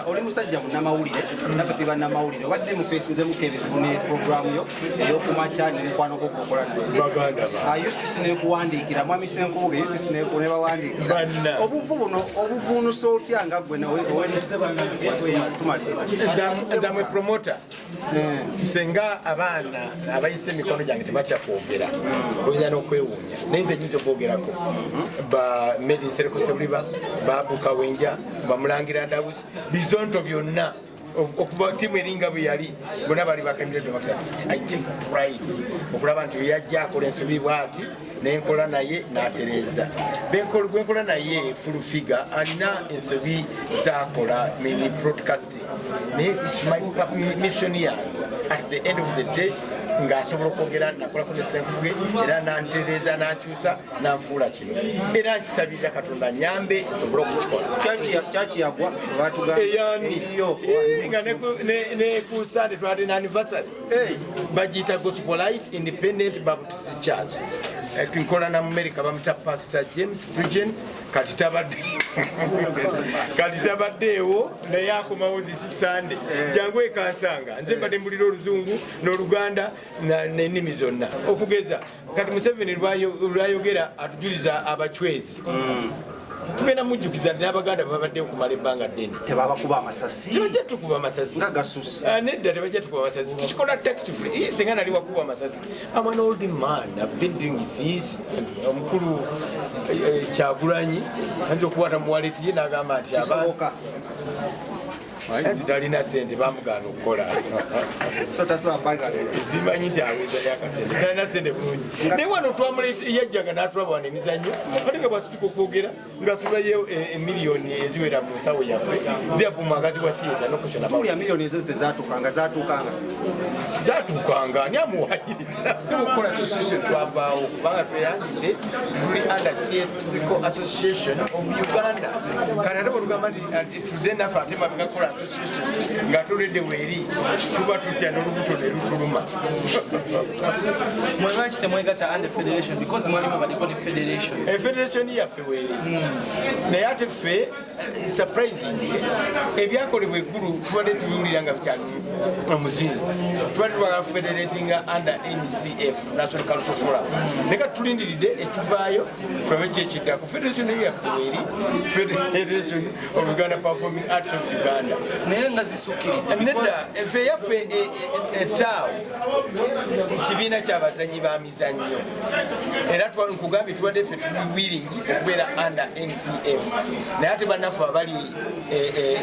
oli musajja munnamawulire naffe tuba nnamawulire obadde mufeesinzemuko ebizibu ne programu yo ey'okumakya nemukwano gwo gwokola naye UCC nekuwandiikira mwami Ssenkubuge UCC nebawandiikira obuvu buno obuvuunusa otya nga gwe nze mwe promota senga abaana abayise emikono gyange tebatya kwogera oyinza n'okwewuunya naye nze nyinza okwogerako ba made in Ssenkubuge babuka wenja bamulangira ndabusi bizonto byonna okuva timu eringa bwe yali bonna bali bakamira I take pride okulaba nti yajja akola ensobi bw'ati nenkola naye n'atereeza gwenkola naye full figure alina ensobi zakola mini broadcasting naye is my mission yange at the end of the day ng'asobola okwogera nakolako ne Ssenkubuge era n'antereeza n'akyusa n'anfuula kino era nkisabirira Katonda nyambe nsobole okukikola kyakiyagwa eyani nga ne ku Sunday twali n'anniversary bagiyita Gospelite Independent Baptist Church nkola na America bamuta Pastor James Bridgen kati tabaddeewo naye akomawo this Sunday jangu ekansanga nze mbadde mbulira Oluzungu n'Oluganda n'ennimi zonna okugeza kati Museveni lwayogera atujuliza abachwezi tugenda mujjukiza n'Abaganda babadde okumala ebbanga ddene tebabakuba amasasi tebajja tukuba amasasi nga gasusi nedda tebajja tukuba amasasi tukikola tact free singa nali wakuba amasasi I'm an old man I've been doing this omukulu Kyagulanyi anza okukwata mu wallet ye n'agamba nti kisoboka talina sente bamugaana okukola zimanyi nti aweza yakasente talina sente bulungi naye wano yajjaga n'atulaba wano emizannyo ate nga bwasituka okwogera ng'asulayo emiliyoni eziwera mu nsawo yaffe therefore mwagazi wa theatre nokushonatulya miliyoni ezo tezatuukanga zatuukanga ani amuwayiriza okukola association twavaawo kubanga tweyanjire tuli under theatrical association of Uganda kati ate bwetugamba nti tudde naffe ate mabegakola nga tulidde weeri tuba tusya n'olubuto ne lutuluma mwebaki temwegatta under federation because mwalimu baliko ne federation federation yaffe weeri naye ate ffe surprising ebyakolebwa eggulu tubadde tubiwulira nga bikyali omuzinzi tubadde twagala federatinga under NCF National Cultural Forum naye kati tulindiridde ekivaayo tulabe kyekiddako federation yaffe weeri Federation of Uganda Performing Arts of Uganda naye nga zisukkiridde nedda ffe yaffe etaawo kibiina ky'abazanyi ba mizannyo era nkugambye tubadde ffe tuli willing okubeera under NCF naye ate bannaffe abali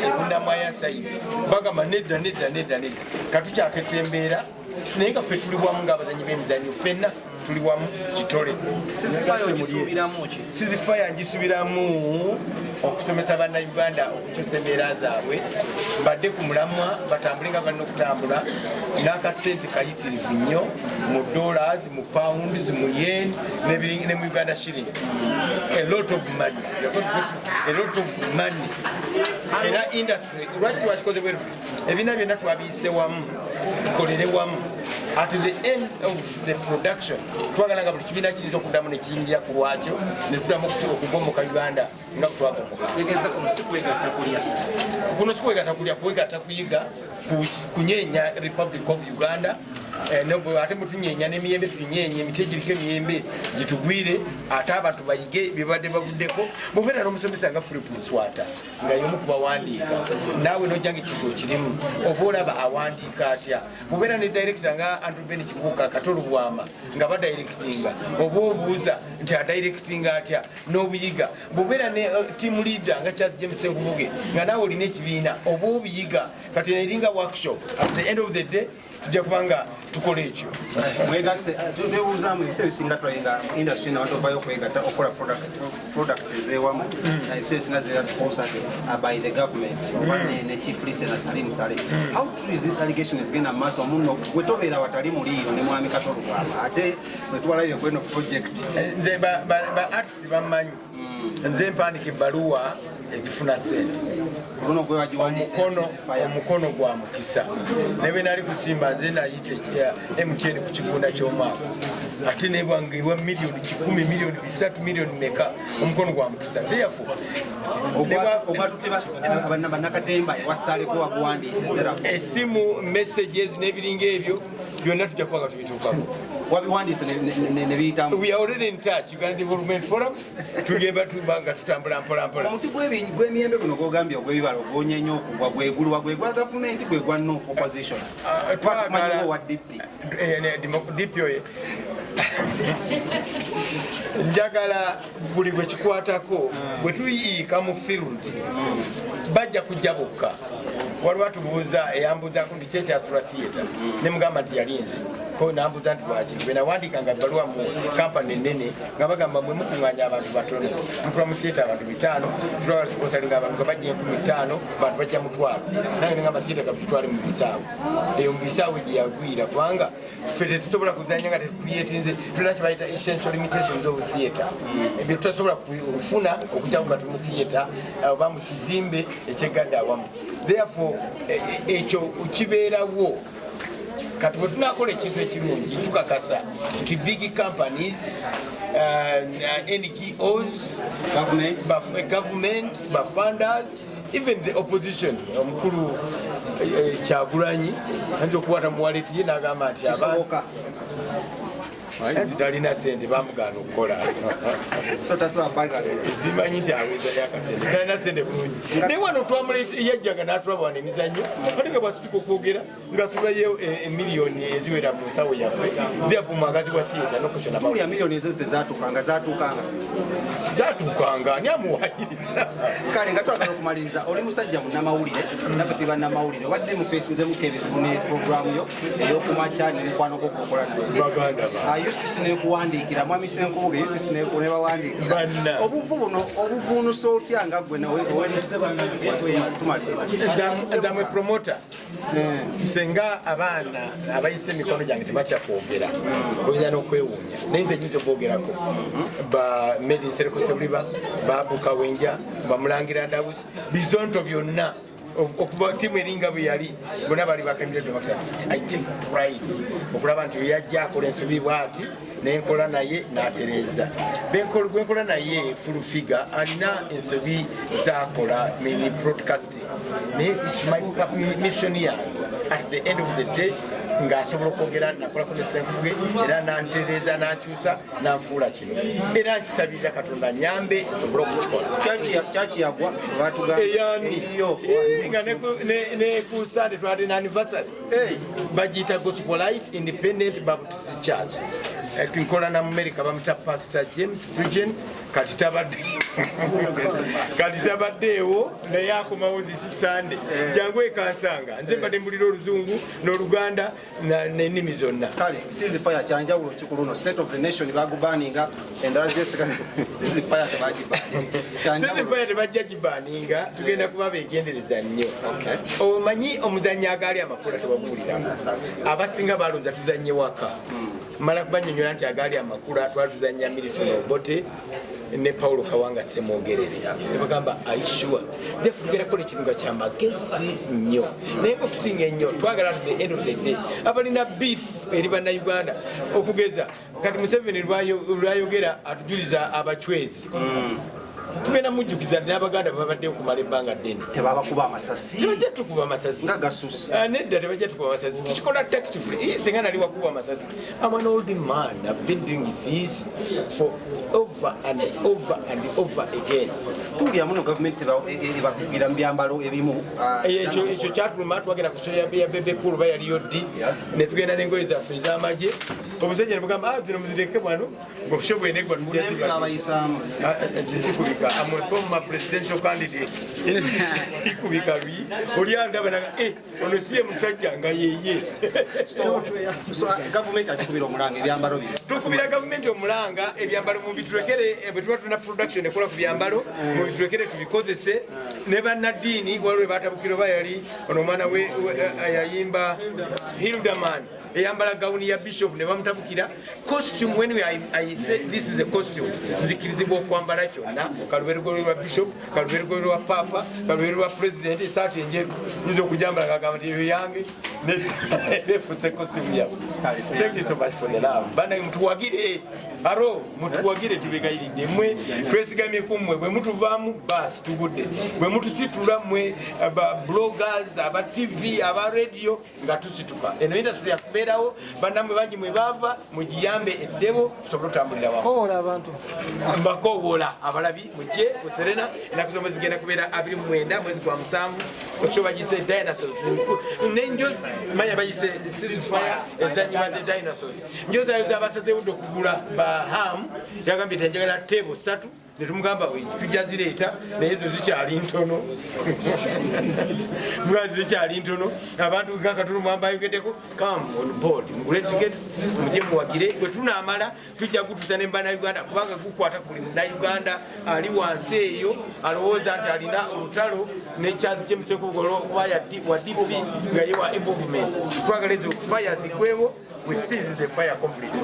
ebundamwaya sayidi bagamba nedda katukyaketta embeera naye nga ffe tuli wamu ng'abazanyi b'emizannyo ffenna tuli wamu kitole sizifaya ngisubiramu okusomesa bannayuganda okukyusa embeera zaabwe badde ku mulamwa batambule nga balina okutambula n'akasente kayitirivu nnyo mu dollars mu pounds mu yen ne mu Uganda shillings a lot of money era industry lwaki twakikoze bwe ebiina byonna twabiyise wamu tukolere wamu at the end of the production twagala nga buli kibiina kiyinza okuddamu ne kiyingira ku lwakyo ne tuddamu okugomoka Uganda nga twagomoka kuno sikwegatta kulya kwegatta kuyiga kunyeenya Republic of Uganda ate mutunyeenya n'emiyembe tunyeenye emiti egiriko emiyembe gitugwire ate abantu bayige byebadde bavuddeko bubeera n'omusomesa nga Philip Nswata nga y'omu ku bawandiika naawe n'ojjanga ekigo kirimu oba olaba awandiika atya bubeera ne director nga Andrew Ben Kibuuka Katolo Bwama nga badirectinga oba obuuza nti adirectinga atya n'obuyiga bubeera ne team leader nga Charles James Ssenkubuge nga naawe olina ekibiina oba obuyiga kati eringa workshop at the end of the day tujja kubanga tukola ekyo twebuuzaamu ebisa ebisinga twalinga industry nabantu ovayo okwegatta okukola products ezeewamu ebisa ebisinga zibeera sponsored by the government oba ne chief listener Salim Saleh. How true is this allegation ezigenda mu maaso muno gwe tobeera watali muliiro ne mwami Katolo Bwama ate bwetwalabye kweno project nze ba artist bammanyi nze mpandika ebbaluwa ezifuna sente omukono gwa mukisa nebe nali kusimba nze nayite MTN ku kigunda ky'omwaka ate nebwangeibwa miliyoni 10 miliyoni 3 miliyoni meka omukono gwa mukisa therefore esimu messages n'ebiringa ebyo byonna tujja kuba nga tubituukako we are already in touch Uganda Development Forum tugenda tubanga tutambula mpola mpola omuti gw'emiyembe guno gwogambye ogw'ebibala ogwonya nnyo okugwa gwegulwa gwegwa gavumenti gwegwa no opposition twatumanyiwo wa DP oye njagala buli bwe kikwatako bwe tuyiika mu field bajja kujja bokka waliwo atubuuza eyambuuzaku ndi kyekyasula theatre ne mugamba nti yalinze ko nambuuza nti lwaki bwe nawandikanga ebbaluwa mu kampani ennene nga bagamba mwe mukuŋŋaanya abantu batono mutula mu theatre abantu 5 tulaba siponsalinga abantu nga bajja 15 abantu bajja mutwalo nange nengamba theatre kabitutwale mu bisaawe eyo mu bisaawe gye yagwira kubanga ffe tetusobola kuzanya nga tetukuyetinze tulina kyebayita essential limitations of theatre ebyo tutasobola kufuna okujjaku nga tuli mu theatre oba mu kizimbe ekyegadde awamu therefore ekyo kibeerawo kati bwe tunakola ekintu ekirungi tukakasa nti big companies NGOs government bafunders even the opposition omukulu Kyagulanyi anza okukwata muwaleti ye n'agamba nti nti talina sente bamugaana okukola zimanyi nti aweza yakasente talina sente bulungi naye wano yajjaga n'atulaba wano emizannyo ate nga bwasituka okwogera ng'asulayo emiliyoni eziwera mu nsawo yaffe therefore mwagazi wa theatre nokushonatulya miliyoni ezo tezatuukanga zatuukanga ani amuwayiriza kale nga twagala okumaliriza oli musajja munnamawulire naffe tebannamawulire obadde mufeesinzemuko ebizibu ne programu yo ey'okumakya nemukwano gwokukola naye UCC nekuwandiikira mwami Ssenkubuge UCC nebawandiikira obuvu buno obuvuunusa otya nga gwe nzamwe promota senga abaana abayise emikono gyange tebatya kwogera oyinza n'okwewuunya naye nze nyinza okwogerako ba made in Ssenkubuge babukawenja bamulangira Ndawuzi bizonto byonna okuva timu eringa bwe yali bonna bali bakabira democracy I take pride okulaba nti yajja akola ensobi bwati nenkola naye n'atereeza gwenkola naye full figure alina ensobi zakola mini broadcasting naye it's my mission yange at the end of the day ng'asobola okwogera nakolako ne Ssenkubuge era nantereeza n'akyusa n'anfuula kino era nkisabirira Katonda nyambe nsobole okukikola kyaki yagwa eyani nga ne ku Sunday twali na anniversary bagiyita Gospelite Independent Baptist Church tunkola na America bamuta Pastor James Bridgen kati tabaddeewo naye akomawo this Sunday jangu ekansanga nze mbadde mbulira Oluzungu n'Oluganda n'ennimi zonna kale ceasefire kyanjawulo kikuluno state of the nation bagubaninga endala ceasefire tebajja gibaninga tugenda kuba begendereza nnyo omanyi omuzannyo agaali amakula tebabuulira abasinga balonza tuzannye waka mala kubanyonyola nti agaali amakula twatuzanya Milton Obote ne Paulo Kawanga Semwogerere ne bagamba aishua therefore tugenda kola ekintu nga kyamagezi nnyo naye okusinga ennyo twagala to the end of the day abalina beef eri bannayuganda okugeza kati Museveni lwayogera atujuliza abachwezi tugenda mujjukiza n'abaganda babadde okumala ebbanga ddene tebabakuba amasasi tebajja tukuba amasasi nga gasusi nedda tebajja tukuba amasasi tukikola tactfully singa nali wakuba amasasi I'm an old man I've been doing this for over and over again tuulya muno gavumenti ebakugira mu byambalo ebimu ekyo kyatuluma twagenda ku show ya bebe kulu bayaliyo ddi ne tugenda n'engoye zaffe ez'amagye omusajja ne mugamba zino muzireke wano ng'okusho bwenegwa abayisaamu sikubika I'm a former presidential candidate sikubika lwi oli andaba naga ono siye musajja nga yeye so gavumenti atukubira omulanga ebyambalo bino tukubira gavumenti omulanga ebyambalo mu bitulekere bwe tuba tuna production ekola ku byambalo mu bitulekere tubikozese ne bannaddiini waliwo batabukiro bayali ono omwana we yayimba Hildaman eyambala gawuni ya bishop ne bamutabukira costume. When I say this is a costume, nzikirizibwa okwambala kyonna kaluberego lwa bishop, kaluberego lwa papa, kaluberego lwa president, esaati enjeru nizo okujambala kagamba nti eyo yange nefutse costume yafu. Thank you so much for the love. Bana mutuwagire aro mutuwagire tubegayiridde mwe twesigamye kumwe bwe mutuvaamu basi tugudde bwe mutusitula mwe bloggers aba TV aba radio nga tusituka eno industry yakubeerawo bannamwe bangi mwe bava mugiyambe eddebo tusobole otambulira wamu kowola abantu mbakowola abalabi mujje kuserena enaku zomwe zigenda kubeera 29 mwezi gwa 7 okyo bagise dinosaurs nenjo manya bagise ceasefire ezanyiba the dinosaurs njo zayo zabasazeewo okugula ham yagambye tenjagala table 3 netumugamba tujja zireeta naye zo zikyali ntono mwazi zikyali ntono abantu kakatulu mwamba Yedeko come on board mugule tickets muje muwagire bwe tunaamala tujja kutuza ne mbana Uganda kubanga gukwata kuli mu Uganda ali wansi eyo alowooza nti alina olutalo ne kyazi kyemusekuugolo waya wa DP nga yewa movement twagala ezo fire zigwewo we seize the fire completely.